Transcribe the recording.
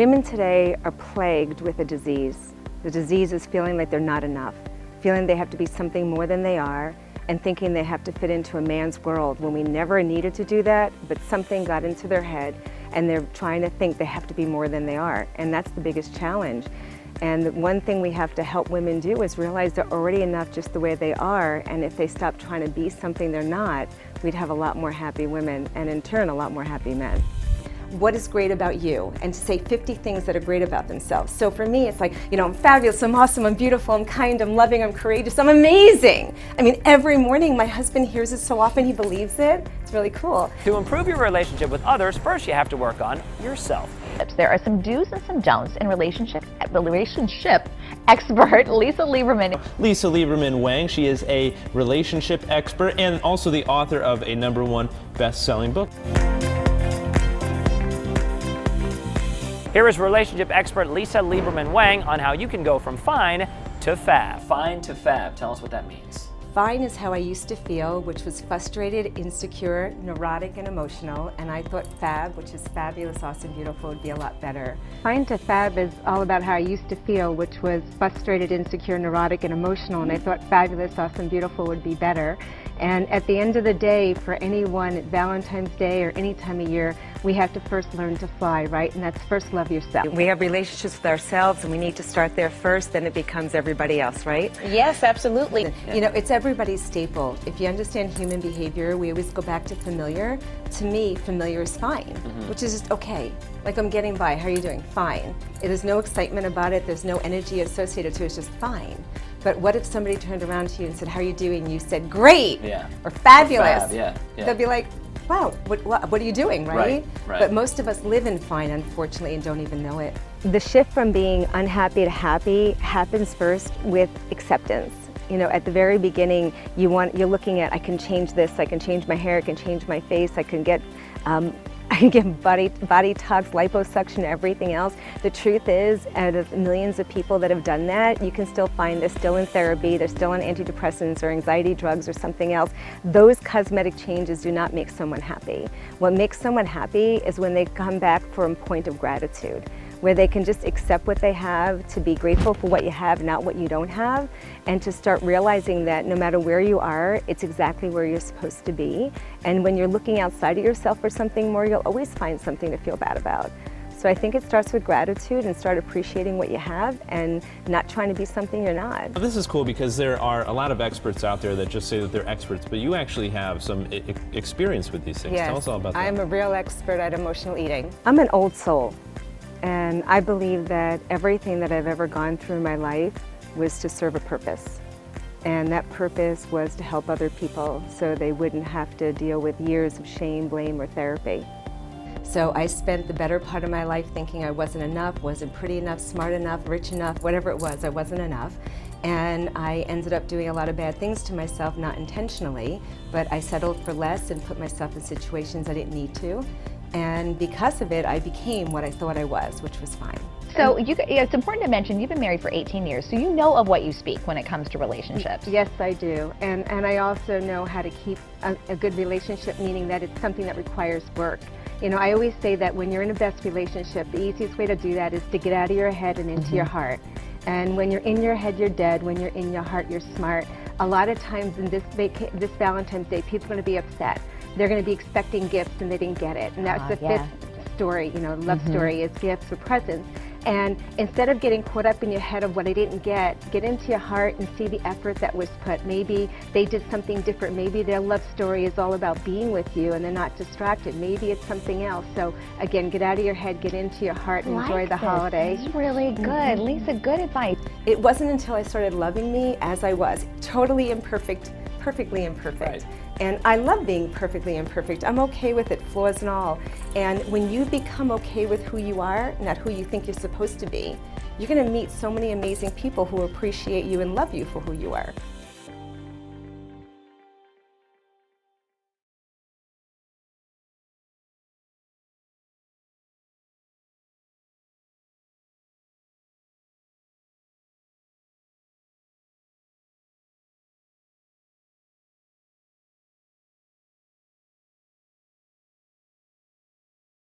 Women today are plagued with a disease. The disease is feeling like they're not enough, feeling they have to be something more than they are, and thinking they have to fit into a man's world when we never needed to do that, but something got into their head and they're trying to think they have to be more than they are. And that's the biggest challenge. And the one thing we have to help women do is realize they're already enough just the way they are, and if they stop trying to be something they're not, we'd have a lot more happy women, and in turn, a lot more happy men. What is great about you, and to say 50 things that are great about themselves. So for me, it's like, you know, I'm fabulous, I'm awesome, I'm beautiful, I'm kind, I'm loving, I'm courageous, I'm amazing. I mean, every morning my husband hears it so often he believes it. It's really cool. To improve your relationship with others, first you have to work on yourself. There are some do's and some don'ts in relationship expert Lisa Lieberman. Lisa Lieberman Wang, she is a relationship expert and also the author of a #1 best-selling book. Here is relationship expert Lisa Lieberman Wang on how you can go from fine to fab. Fine to fab. Tell us what that means. Fine is how I used to feel, which was frustrated, insecure, neurotic, and emotional, and I thought fab, which is fabulous, awesome, beautiful, would be a lot better. Fine to fab is all about how I used to feel, which was frustrated, insecure, neurotic, and emotional, and I thought fabulous, awesome, beautiful would be better. And at the end of the day, for anyone at Valentine's Day or any time of year, we have to first learn to fly, right? And that's first love yourself. We have relationships with ourselves, and we need to start there first, then it becomes everybody else, right? Yes, absolutely. You know, it's everybody's staple. If you understand human behavior, we always go back to familiar. To me, familiar is fine, which is just okay. Like, I'm getting by, how are you doing? Fine. There's no excitement about it, there's no energy associated to it, it's just fine. But what if somebody turned around to you and said, how are you doing? You said, great, or fabulous. Fab, yeah. They'll be like, wow, what are you doing, right? Right. But most of us live in fine, unfortunately, and don't even know it. The shift from being unhappy to happy happens first with acceptance. You know, at the very beginning, you're looking at, I can change this, I can change my hair, I can change my face, I can get body tox, liposuction, everything else. The truth is, out of millions of people that have done that, you can still find they're still in therapy, they're still on antidepressants or anxiety drugs or something else. Those cosmetic changes do not make someone happy. What makes someone happy is when they come back from a point of gratitude, where they can just accept what they have, to be grateful for what you have, not what you don't have, and to start realizing that no matter where you are, it's exactly where you're supposed to be. And when you're looking outside of yourself for something more, you'll always find something to feel bad about. So I think it starts with gratitude and start appreciating what you have and not trying to be something you're not. This is cool because there are a lot of experts out there that just say that they're experts, but you actually have some experience with these things. Yes, Tell us all about that. I'm a real expert at emotional eating. I'm an old soul. And I believe that everything that I've ever gone through in my life was to serve a purpose. And that purpose was to help other people so they wouldn't have to deal with years of shame, blame, or therapy. So I spent the better part of my life thinking I wasn't enough, wasn't pretty enough, smart enough, rich enough, whatever it was, I wasn't enough. And I ended up doing a lot of bad things to myself, not intentionally, but I settled for less and put myself in situations I didn't need to. And because of it, I became what I thought I was, which was fine. So it's important to mention you've been married for 18 years, so you know of what you speak when it comes to relationships. Yes, I do. And I also know how to keep a good relationship, meaning that it's something that requires work. You know, I always say that when you're in a best relationship, the easiest way to do that is to get out of your head and into your heart. And when you're in your head, you're dead. When you're in your heart, you're smart. A lot of times in this Valentine's Day, people are going to be upset. They're going to be expecting gifts and they didn't get it. And that's the fifth story, you know, love story is gifts or presents. And instead of getting caught up in your head of what I didn't get into your heart and see the effort that was put. Maybe they did something different. Maybe their love story is all about being with you and they're not distracted. Maybe it's something else. So again, get out of your head, get into your heart, and enjoy the holiday. That's really good. Lisa, good advice. It wasn't until I started loving me as I was, totally imperfect, perfectly imperfect. Right. And I love being perfectly imperfect. I'm okay with it, flaws and all. And when you become okay with who you are, not who you think you're supposed to be, you're going to meet so many amazing people who appreciate you and love you for who you are.